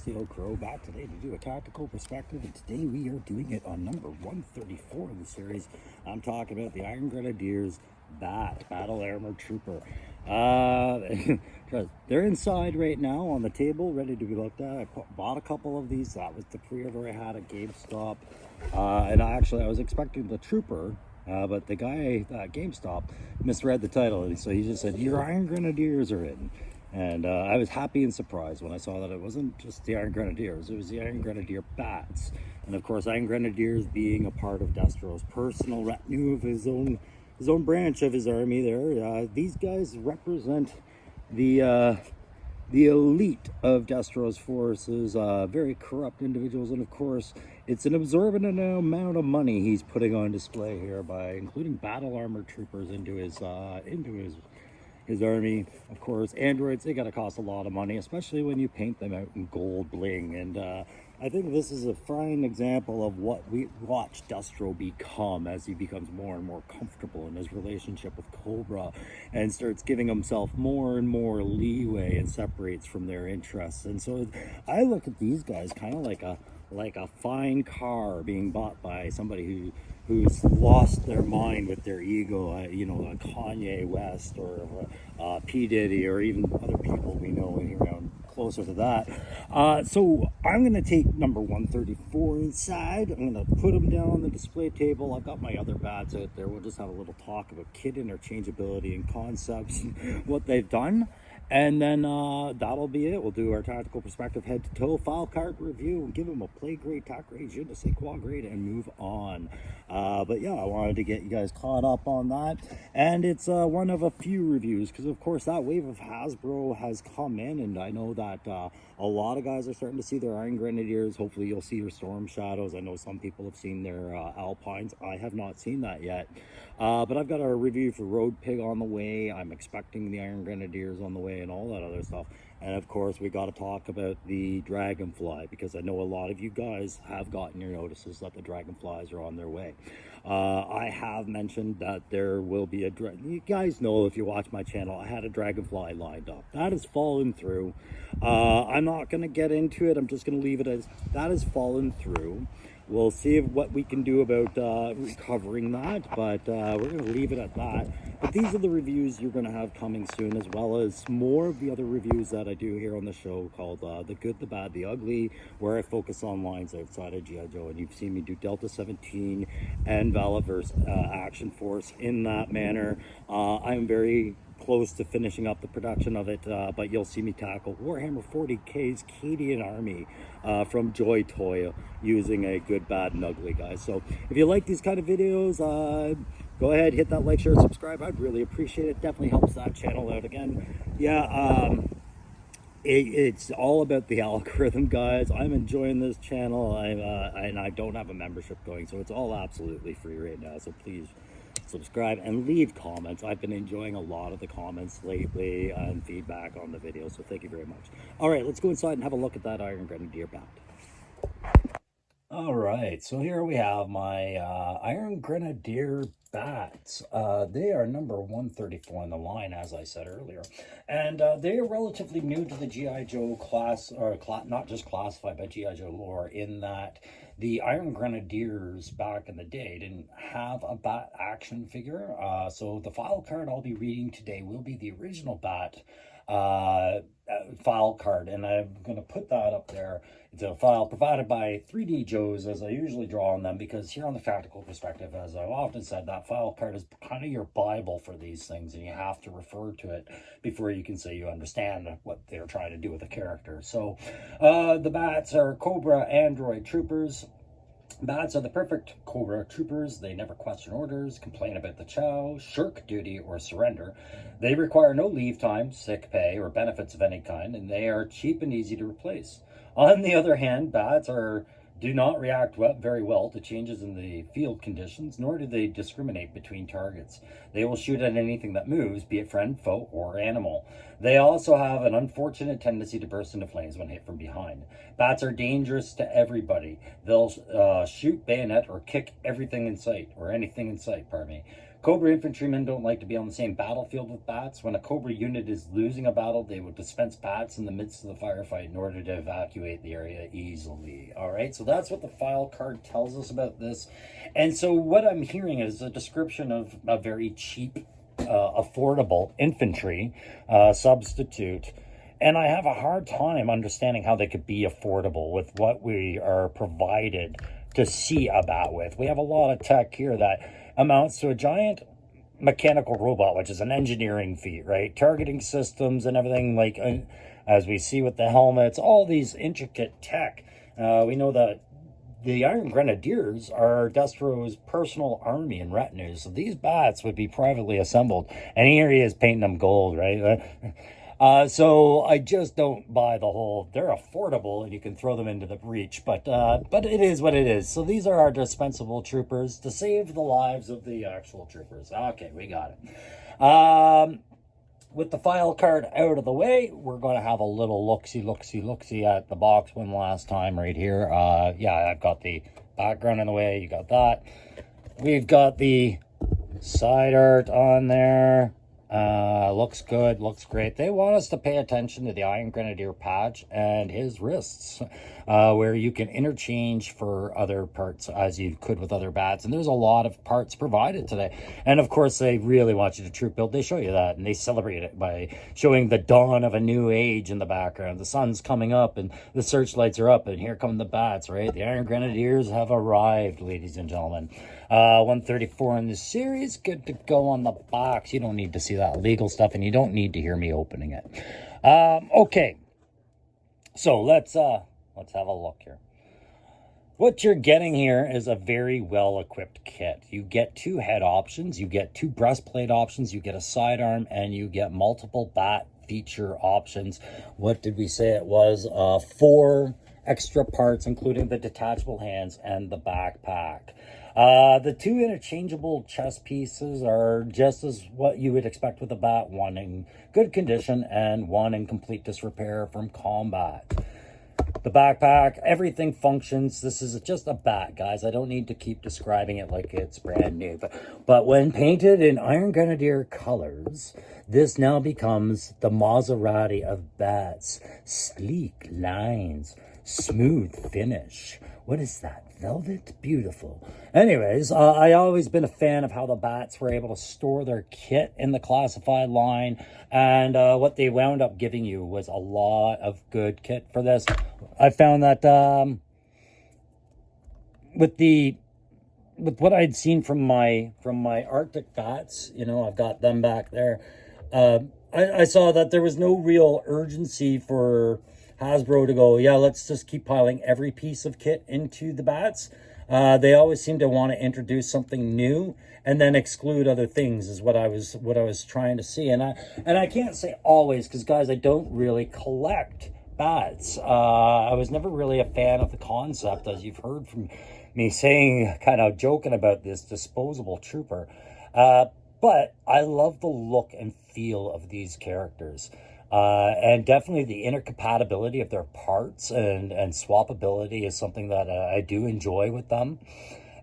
the Old Crow, back today to do a tactical perspective, and today we are doing it on number 134 in the series. I'm talking about the Iron Grenadiers B.A.T, Battle Armor Trooper. They're inside right now on the table, ready to be looked at. I bought a couple of these. That was the pre-order I had at GameStop. And I was expecting the Trooper, but the guy at GameStop misread the title, and so he just said, "Your Iron Grenadiers are in." And I was happy and surprised when I saw that it wasn't just the Iron Grenadiers, it was the Iron Grenadier B.A.T. And of course, Iron Grenadiers being a part of Destro's personal retinue of his own branch of his army there. These guys represent the elite of Destro's forces, very corrupt individuals, and of course, it's an absorbent amount of money he's putting on display here by including battle armor troopers into his army. Of course, androids, they gotta cost a lot of money, especially when you paint them out in gold bling. And I think this is a fine example of what we watch Destro become as he becomes more and more comfortable in his relationship with Cobra and starts giving himself more and more leeway and separates from their interests. And so I look at these guys kind of like a fine car being bought by somebody who's lost their mind with their ego, you know, a Kanye West or P. Diddy, or even other people we know in around closer to that. So I'm going to take number 134 inside. I'm going to put them down on the display table. I've got my other B.A.Ts out there. We'll just have a little talk about kit interchangeability and concepts and what they've done. And then that'll be it. We'll do our tactical perspective head to toe file card review and give them a play grade, tac grade, je ne sais quoi grade, and move on. But yeah, I wanted to get you guys caught up on that. And it's one of a few reviews because, of course, that wave of Hasbro has come in, and I know that a lot of guys are starting to see their Iron Grenadiers. Hopefully you'll see your Storm Shadows. I know some people have seen their Alpines. I have not seen that yet. But I've got a review for Road Pig on the way. I'm expecting the Iron Grenadiers on the way and all that other stuff. And of course, we got to talk about the Dragonfly, because I know a lot of you guys have gotten your notices that the Dragonflies are on their way. I have mentioned that there will be you guys know, if you watch my channel, I had a Dragonfly lined up. That has fallen through. I'm not going to get into it. I'm just going to leave it as that has fallen through. We'll see what we can do about recovering that, but we're going to leave it at that. But these are the reviews you're going to have coming soon, as well as more of the other reviews that I do here on the show called The Good, the Bad, the Ugly, where I focus on lines outside of G.I. Joe. And you've seen me do Delta 17 and Valaverse Action Force in that manner. I'm very close to finishing up the production of it, but you'll see me tackle Warhammer 40K's Cadian Army from Joy Toy using a good, bad, and ugly, guys. So if you like these kind of videos, go ahead, hit that like, share, subscribe. I'd really appreciate it. Definitely helps that channel out. Again, yeah, it's all about the algorithm, guys. I'm enjoying this channel, and I don't have a membership going, so it's all absolutely free right now. So please subscribe and leave comments. I've been enjoying a lot of the comments lately and feedback on the video, so thank you very much. All right, let's go inside and have a look at that Iron Grenadier B.A.T. All right, so here we have my Iron Grenadier B.A.Ts. They are number 134 in the line, as I said earlier, and they are relatively new to the G.I. Joe class, or not just classified, but G.I. Joe lore, in that the Iron Grenadiers back in the day didn't have a B.A.T action figure. So the file card I'll be reading today will be the original B.A.T file card, and I'm going to put that up there. It's a file provided by 3D Joes, as I usually draw on them, because here on the tactical perspective, as I've often said, that file card is kind of your Bible for these things, and you have to refer to it before you can say you understand what they're trying to do with the character. So the B.A.Ts are Cobra Android Troopers. B.A.Ts are the perfect Cobra troopers. They never question orders, complain about the chow, shirk duty, or surrender. They require no leave time, sick pay, or benefits of any kind, and they are cheap and easy to replace. On the other hand, B.A.Ts do not react very well to changes in the field conditions, nor do they discriminate between targets. They will shoot at anything that moves, be it friend, foe, or animal. They also have an unfortunate tendency to burst into flames when hit from behind. B.A.Ts are dangerous to everybody. They'll shoot, bayonet, or kick everything in sight, or anything in sight, pardon me. Cobra infantrymen don't like to be on the same battlefield with bats. When a Cobra unit is losing a battle, they would dispense bats in the midst of the firefight in order to evacuate the area easily. All right, so that's what the file card tells us about this. And so what I'm hearing is a description of a very cheap, affordable infantry substitute. And I have a hard time understanding how they could be affordable with what we are provided to see a bat with. We have a lot of tech here that amounts to a giant mechanical robot, which is an engineering feat, right? Targeting systems and everything, like as we see with the helmets, all these intricate tech. We know that the Iron Grenadiers are Destro's personal army and retinue, so these bats would be privately assembled. And here he is painting them gold, right? So I just don't buy the whole, they're affordable and you can throw them into the breach, but it is what it is. So these are our dispensable troopers to save the lives of the actual troopers. Okay, we got it. With the file card out of the way, we're going to have a little look-see at the box one last time right here. Yeah, I've got the background in the way. You got that. We've got the side art on there. Looks good, looks great. They want us to pay attention to the Iron Grenadier patch and his wrists, where you can interchange for other parts as you could with other bats. And there's a lot of parts provided today. And of course, they really want you to troop build. They show you that and they celebrate it by showing the dawn of a new age in the background. The sun's coming up and the searchlights are up and here come the bats, right? The Iron Grenadiers have arrived, ladies and gentlemen. 134 in this series, good to go on the box. You don't need to see that legal stuff and you don't need to hear me opening it. Okay, so let's have a look here. What you're getting here is a very well-equipped kit. You get 2 head options, you get 2 breastplate options, you get a sidearm, and you get multiple bat feature options. What did we say it was? 4 extra parts, including the detachable hands and the backpack. The 2 interchangeable chest pieces are just as what you would expect with a bat, one in good condition and one in complete disrepair from combat. The backpack, everything functions. This is just a bat, guys. I don't need to keep describing it like it's brand new. But when painted in Iron Grenadier colors, this now becomes the Maserati of bats. Sleek lines, smooth finish. What is that? Velvet? Beautiful. Anyways, I always been a fan of how the bats were able to store their kit in the classified line, and what they wound up giving you was a lot of good kit for this. I found that with what I'd seen from my Arctic bats, you know, I've got them back there. I saw that there was no real urgency for Hasbro to go, yeah, let's just keep piling every piece of kit into the bats. They always seem to want to introduce something new and then exclude other things is what I was trying to see. And I can't say always, because guys, I don't really collect bats. I was never really a fan of the concept, as you've heard from me saying, kind of joking about this disposable trooper. But I love the look and feel of these characters. And definitely the intercompatibility of their parts and swappability is something that I do enjoy with them.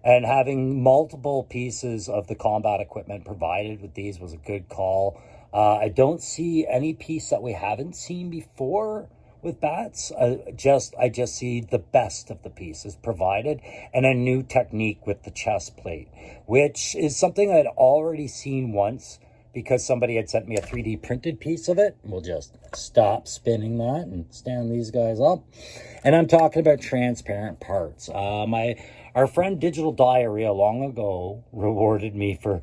And having multiple pieces of the combat equipment provided with these was a good call. I don't see any piece that we haven't seen before with bats. I just see the best of the pieces provided and a new technique with the chest plate, which is something I'd already seen once, because somebody had sent me a 3D printed piece of it. We'll just stop spinning that and stand these guys up. And I'm talking about transparent parts. Our friend Digital Diarrhea long ago rewarded me for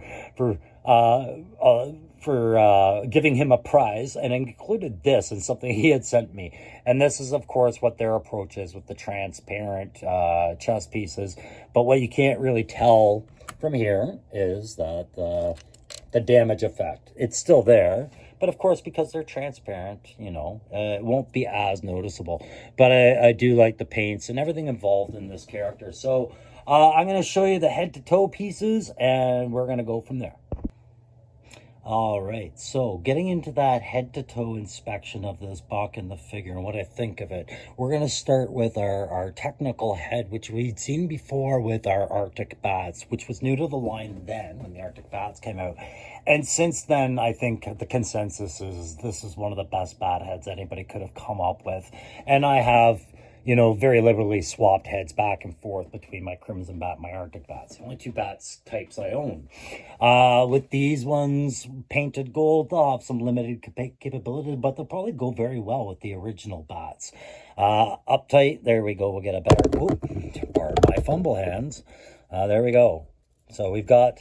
giving him a prize, and included this and something he had sent me. And this is, of course, what their approach is with the transparent chest pieces. But what you can't really tell from here is that the damage effect, it's still there, but of course, because they're transparent, you know, it won't be as noticeable. But I do like the paints and everything involved in this character. So I'm going to show you the head to toe pieces and we're going to go from there. All right, so getting into that head-to-toe inspection of this buck and the figure and what I think of it, we're going to start with our technical head, which we'd seen before with our Arctic bats, which was new to the line then when the Arctic bats came out. And since then, I think the consensus is this is one of the best bat heads anybody could have come up with. And I have, you know, very liberally swapped heads back and forth between my Crimson Bat and my Arctic Bats. The only two bats types I own. With these ones painted gold, they'll have some limited capability, but they'll probably go very well with the original bats. Uptight, there we go. We'll get a better, pardon my fumble hands. There we go. So we've got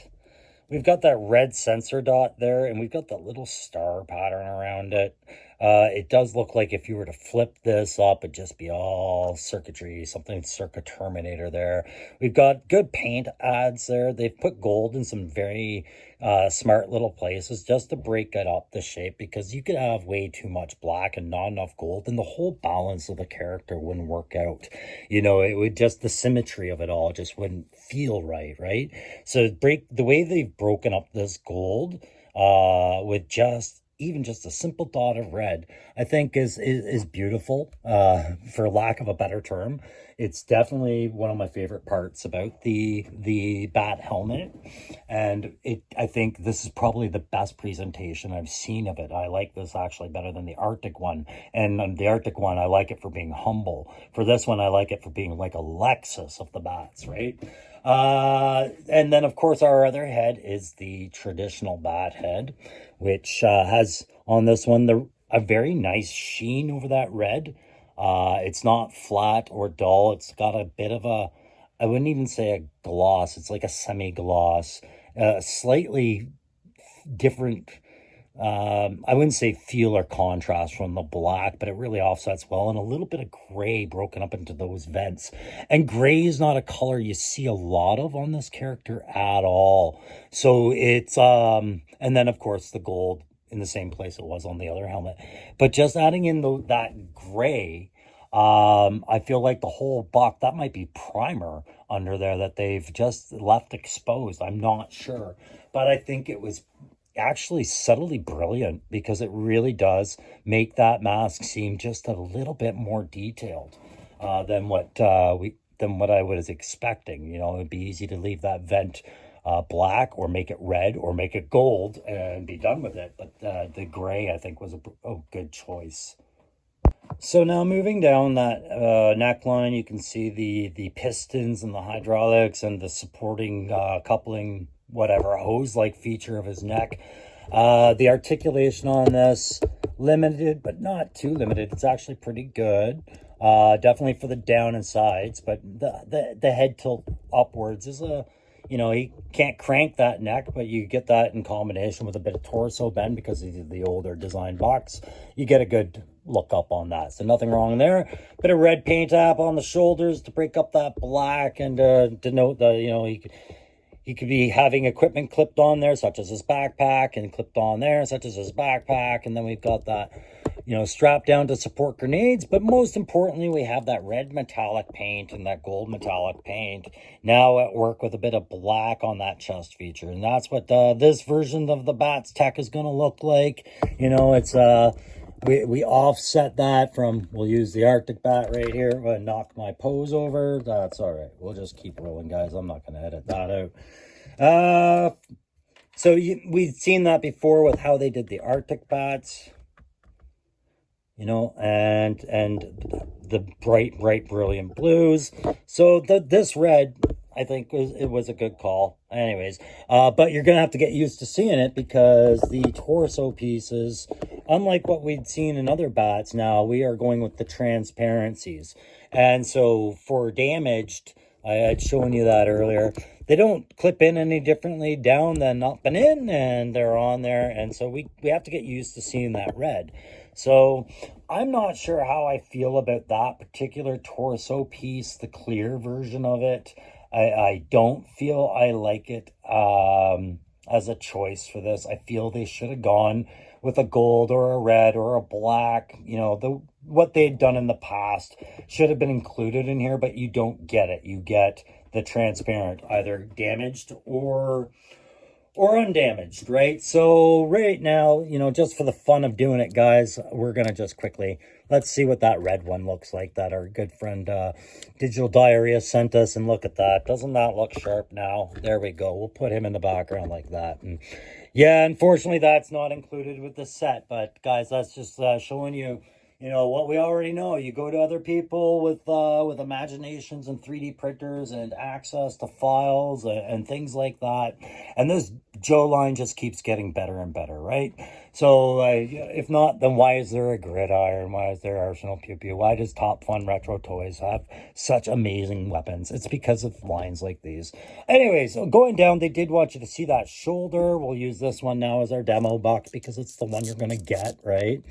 that red sensor dot there, and we've got that little star pattern around it. It does look like if you were to flip this up, it'd just be all circuitry, something circa Terminator there. We've got good paint adds there. They've put gold in some very smart little places just to break it up the shape, because you could have way too much black and not enough gold, and the whole balance of the character wouldn't work out. You know, it would just, the symmetry of it all just wouldn't feel right, right? So the way they've broken up this gold with even just a simple dot of red, I think is beautiful, for lack of a better term. It's definitely one of my favorite parts about the bat helmet, and I think this is probably the best presentation I've seen of it. I like this actually better than the Arctic one, and the Arctic one I like it for being humble. For this one, I like it for being like a Lexus of the bats, right? And then of course our other head is the traditional bat head, which has on this one a very nice sheen over that red. It's not flat or dull. It's got a bit of a, I wouldn't even say a gloss. It's like a semi-gloss, slightly different. I wouldn't say feel or contrast from the black, but it really offsets well, and a little bit of gray broken up into those vents. And gray is not a color you see a lot of on this character at all. So it's and then of course the gold in the same place it was on the other helmet, but just adding in that gray, I feel like the whole buck, that might be primer under there that they've just left exposed. I'm not sure, but I think it was actually subtly brilliant, because it really does make that mask seem just a little bit more detailed than what I was expecting. You know, it'd be easy to leave that vent black, or make it red, or make it gold and be done with it, but the gray I think was a good choice. So now moving down that neckline, you can see the pistons and the hydraulics and the supporting coupling, whatever, hose-like feature of his neck. The articulation on this, limited, but not too limited. It's actually pretty good. Definitely for the down and sides, but the head tilt upwards is you know, he can't crank that neck, but you get that in combination with a bit of torso bend because of the older design box. You get a good look up on that. So nothing wrong there. Bit of red paint app on the shoulders to break up that black and denote that, you know, he could be having equipment clipped on there, such as his backpack, and clipped on there, such as his backpack. And then we've got that, you know, strapped down to support grenades. But most importantly, we have that red metallic paint and that gold metallic paint now at work with a bit of black on that chest feature. And that's what this version of the Bat's tech is going to look like. You know, it's we offset that from, we'll use the Arctic Bat right here. I'm going to knock my pose over. That's all right. We'll just keep rolling, guys. I'm not going to edit that out. So we've seen that before with how they did the Arctic Bats, you know, and the bright, brilliant blues. So this red, I think it was a good call. Anyways, but you're going to have to get used to seeing it, because the torso pieces, unlike what we'd seen in other bats, now we are going with the transparencies. And so for damaged, I had shown you that earlier, they don't clip in any differently down than up and in, and they're on there. And so we have to get used to seeing that red. So I'm not sure how I feel about that particular torso piece, the clear version of it. I don't feel I like it as a choice for this. I feel they should have gone with a gold or a red or a black. You know, what they'd done in the past should have been included in here, but you don't get it. You get the transparent, either damaged or or undamaged, right? So right now, you know, just for the fun of doing it, guys, we're gonna just quickly, let's see what that red one looks like that our good friend Digital Diarrhea sent us. And look at that. Doesn't that look sharp now? There we go. We'll put him in the background like that. And yeah, unfortunately that's not included with the set, but guys, that's just showing you, you know, what we already know. You go to other people with imaginations and 3D printers and access to files and things like that, and this Joe line just keeps getting better and better, right? So if not, then why is there a Gridiron? Why is there Arsenal Pew Pew? Why does Top Fun Retro Toys have such amazing weapons? It's because of lines like these. Anyways, going down, they did want you to see that shoulder. We'll use this one now as our demo buck because it's the one you're going to get, right?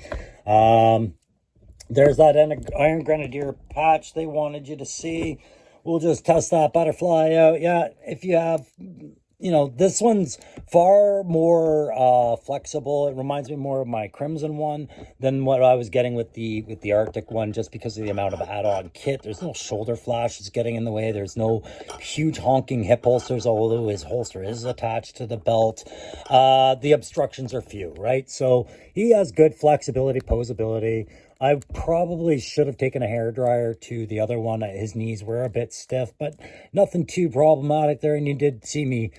There's that Iron Grenadier patch they wanted you to see. We'll just test that butterfly out. Yeah, if you have, you know, this one's far more flexible. It reminds me more of my Crimson one than what I was getting with the Arctic one, just because of the amount of add-on kit. There's no shoulder flashes getting in the way. There's no huge honking hip holsters, although his holster is attached to the belt. The obstructions are few, right? So he has good flexibility, posability. I probably should have taken a hairdryer to the other one. His knees were a bit stiff, but nothing too problematic there. And you did see me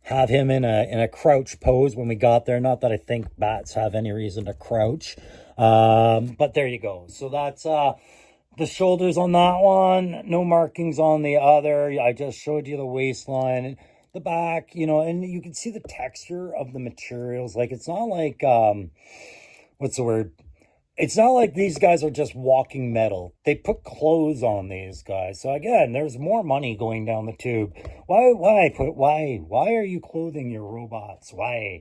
have him in a crouch pose when we got there. Not that I think bats have any reason to crouch, but there you go. So that's the shoulders on that one. No markings on the other. I just showed you the waistline, the back, you know, and you can see the texture of the materials. Like, it's not like what's the word? It's not like these guys are just walking metal. They put clothes on these guys. So again, there's more money going down the tube. Why are you clothing your robots? Why?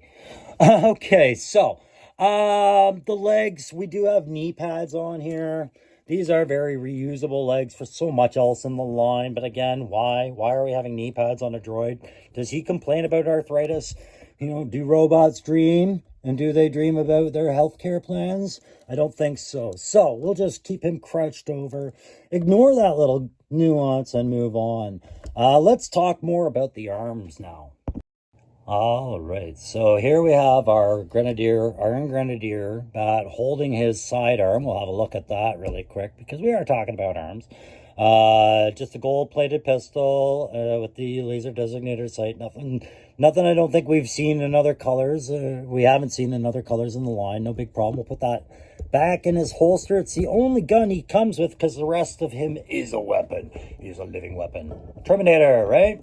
Okay, so the legs, we do have knee pads on here. These are very reusable legs for so much else in the line. But again, why? Why are we having knee pads on a droid? Does he complain about arthritis? You know, do robots dream? And do they dream about their healthcare plans? I don't think so. So we'll just keep him crouched over. Ignore that little nuance and move on. Let's talk more about the arms now. All right, so here we have our Iron Grenadier bat holding his sidearm. We'll have a look at that really quick because we are talking about arms. Just a gold-plated pistol with the laser designator sight. Nothing I don't think we've seen in other colors. We haven't seen in other colors in the line. No big problem. We'll put that back in his holster. It's the only gun he comes with because the rest of him is a weapon. He's a living weapon. Terminator, right?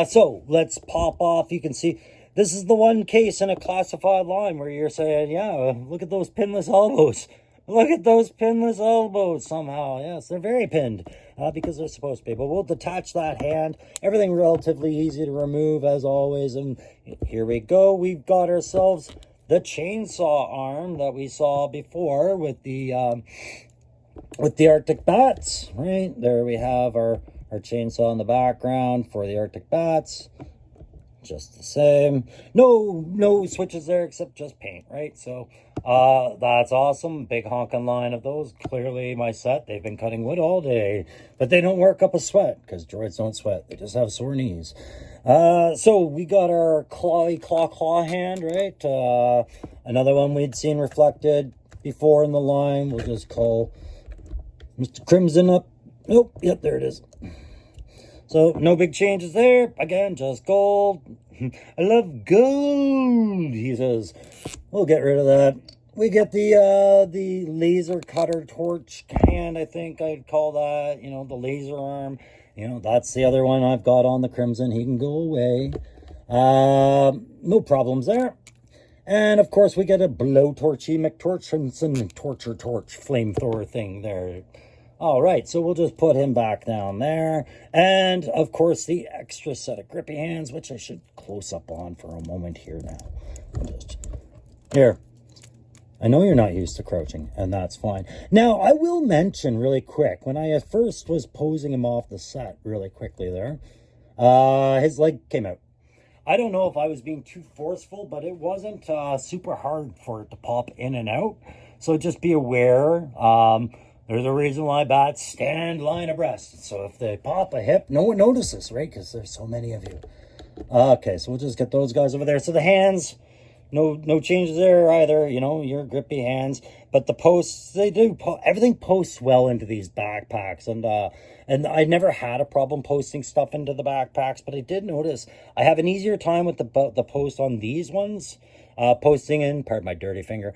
So let's pop off. You can see this is the one case in a classified line where you're saying, yeah, look at those pinless elbows. Look at those pinless elbows somehow. Yes, they're very pinned because they're supposed to be. But we'll detach that hand. Everything relatively easy to remove as always. And here we go. We've got ourselves the chainsaw arm that we saw before with the Arctic bats. Right there we have our chainsaw in the background for the Arctic bats. Just the same. No switches there except just paint, right? So that's awesome. Big honking line of those. Clearly my set, they've been cutting wood all day, but they don't work up a sweat because droids don't sweat. They just have sore knees. So we got our claw hand, right? Another one we'd seen reflected before in the line. We'll just call Mr. Crimson up. Nope, yep, there it is. So no big changes there. Again, just gold. I love gold, he says. We'll get rid of that. We get the laser cutter torch hand, I think I'd call that. You know, the laser arm. You know, that's the other one I've got on the Crimson. He can go away. No problems there. And of course, we get a blowtorchy McTorchinson torch flamethrower thing there. All right, so we'll just put him back down there. And, of course, the extra set of grippy hands, which I should close up on for a moment here now. Here. I know you're not used to crouching, and that's fine. Now, I will mention really quick, when I at first was posing him off the set really quickly there, his leg came out. I don't know if I was being too forceful, but it wasn't super hard for it to pop in and out. So just be aware. There's a reason why bats stand line abreast. So if they pop a hip, no one notices, right? Because there's so many of you. Okay, so we'll just get those guys over there. So the hands, no changes there either. You know, your grippy hands, but the posts, they do everything posts well into these backpacks, and I never had a problem posting stuff into the backpacks, but I did notice I have an easier time with the post on these ones. Posting in, pardon my dirty finger,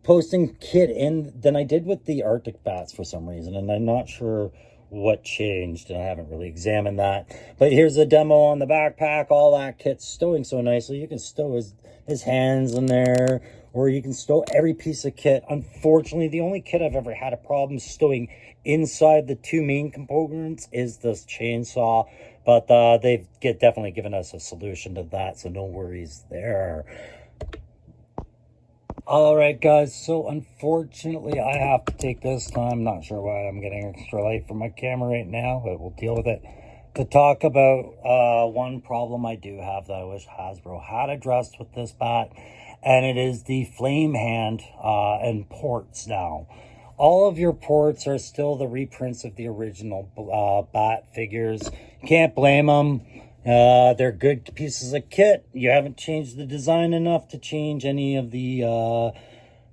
posting kit in than I did with the Arctic bats for some reason, and I'm not sure what changed, and I haven't really examined that. But here's a demo on the backpack. All that kit's stowing so nicely. You can stow his hands in there, or you can stow every piece of kit. Unfortunately, the only kit I've ever had a problem stowing inside the two main components is this chainsaw, but they've definitely given us a solution to that, so no worries there. All right, guys, so unfortunately I have to take this time, not sure why I'm getting extra light from my camera right now, but we'll deal with it, to talk about one problem I do have that I wish Hasbro had addressed with this bat, and it is the flame hand and ports now. All of your ports are still the reprints of the original bat figures. You can't blame them. They're good pieces of kit. You haven't changed the design enough to change any of the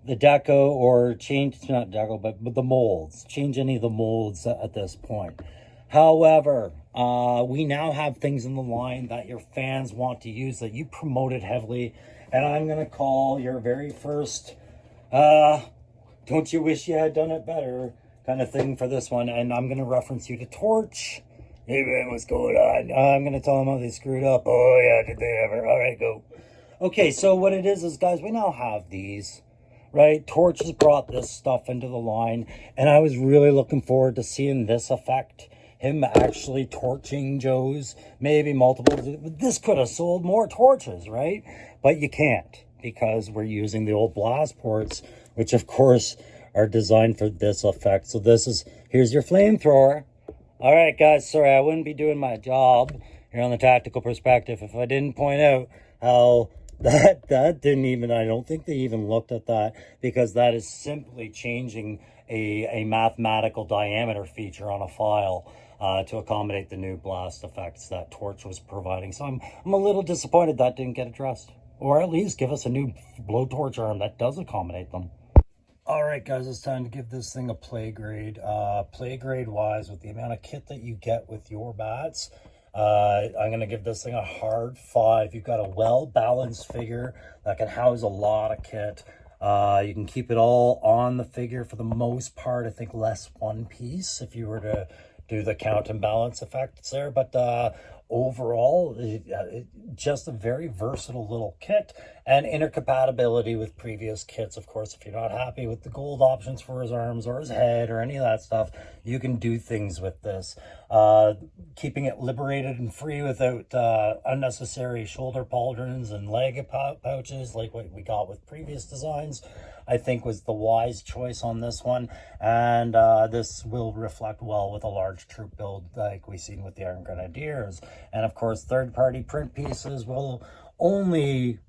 deco, or change, not deco, but the molds. Change any of the molds at this point. However, we now have things in the line that your fans want to use, that you promoted heavily, and I'm going to call your very first, don't you wish you had done it better kind of thing for this one, and I'm going to reference you to Torch. Hey man, what's going on? I'm gonna tell them how they screwed up. Oh yeah, did they ever? All right, go. Okay, so what it is guys, we now have these, right? Torch has brought this stuff into the line, and I was really looking forward to seeing this effect, him actually torching Joes, maybe multiple. This could have sold more torches, right? But you can't, because we're using the old blast ports, which of course are designed for this effect. So here's your flamethrower. All right, guys, sorry, I wouldn't be doing my job here on the Tactical Perspective if I didn't point out how that didn't even, I don't think they even looked at that, because that is simply changing a mathematical diameter feature on a file to accommodate the new blast effects that Torch was providing. So I'm a little disappointed that didn't get addressed, or at least give us a new blowtorch arm that does accommodate them. All right, guys, it's time to give this thing a play grade. Play grade wise, with the amount of kit that you get with your bats, I'm going to give this thing a hard 5. You've got a well-balanced figure that can house a lot of kit. You can keep it all on the figure for the most part. I think less one piece if you were to do the count and balance effects there. But overall, just a very versatile little kit, and intercompatibility with previous kits. Of course, if you're not happy with the gold options for his arms or his head or any of that stuff, you can do things with this. Keeping it liberated and free without unnecessary shoulder pauldrons and leg pouches like what we got with previous designs, I think was the wise choice on this one. And this will reflect well with a large troop build like we've seen with the Iron Grenadiers. And of course, third-party print pieces will only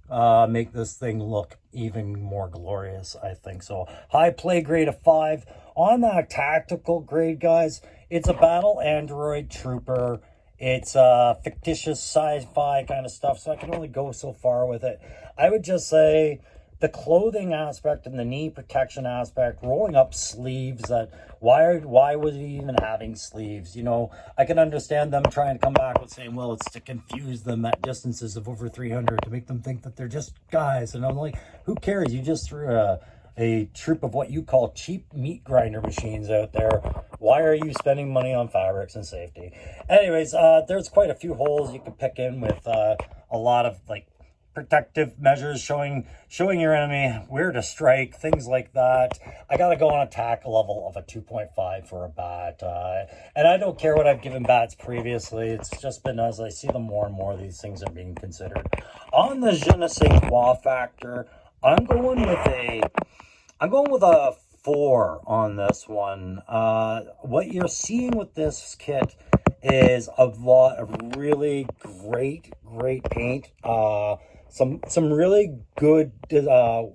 make this thing look even more glorious, I think. So high play grade of 5. On that tactical grade, guys, it's a battle android trooper. It's fictitious sci-fi kind of stuff, so I can only go so far with it. I would just say the clothing aspect and the knee protection aspect, rolling up sleeves, that why was he even having sleeves? You know, I can understand them trying to come back with saying, well, it's to confuse them at distances of over 300, to make them think that they're just guys. And I'm like, who cares? You just threw a troop of what you call cheap meat grinder machines out there. Why are you spending money on fabrics and safety? Anyways, there's quite a few holes you can pick in with a lot of like protective measures, showing your enemy where to strike, things like that. I gotta go on attack level of a 2.5 for a bat, and I don't care what I've given bats previously. It's just been, as I see them more and more, these things are being considered. On the je ne sais quoi factor, I'm going with a 4 on this one. What you're seeing with this kit is a lot of really great paint. some really good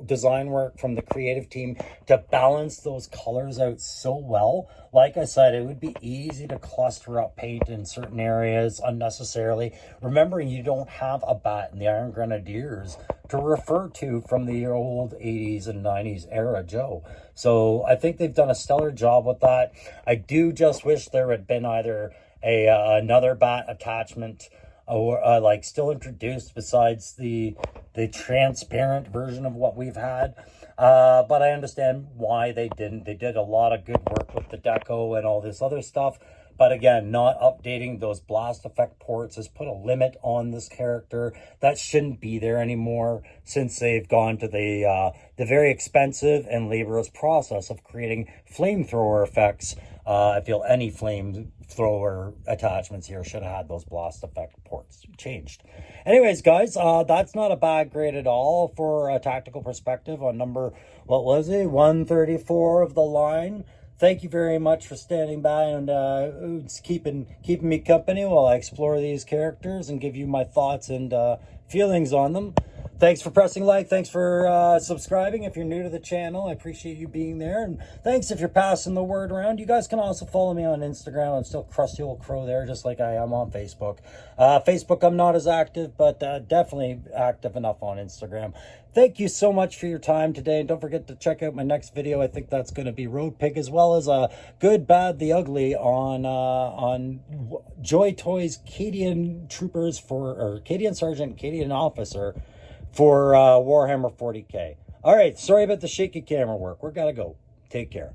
design work from the creative team to balance those colors out so well. Like I said, it would be easy to cluster up paint in certain areas unnecessarily. Remembering you don't have a bat in the Iron Grenadiers to refer to from the old 80s and 90s era Joe. So I think they've done a stellar job with that. I do just wish there had been either another bat attachment or like still introduced besides the transparent version of what we've had. But I understand why they didn't. They did a lot of good work with the deco and all this other stuff. But again, not updating those blast effect ports has put a limit on this character. That shouldn't be there anymore, since they've gone to the very expensive and laborious process of creating flamethrower effects. I feel any flamethrower attachments here should have had those blast effect ports changed. Anyways, guys, that's not a bad grade at all for a tactical perspective on number, what was it, 134 of the line. Thank you very much for standing by and keeping me company while I explore these characters and give you my thoughts and feelings on them. Thanks for pressing like. Thanks for subscribing if you're new to the channel. I appreciate you being there. And thanks if you're passing the word around. You guys can also follow me on Instagram. I'm still Crusty Old Crow there, just like I am on Facebook. Facebook, I'm not as active, but definitely active enough on Instagram. Thank you so much for your time today. And don't forget to check out my next video. I think that's going to be Road Pig, as well as Good, Bad, the Ugly on Joy Toys Cadian Troopers or Cadian Sergeant, Cadian Officer for Warhammer 40K. All right, sorry about the shaky camera work. We're gotta go. Take care.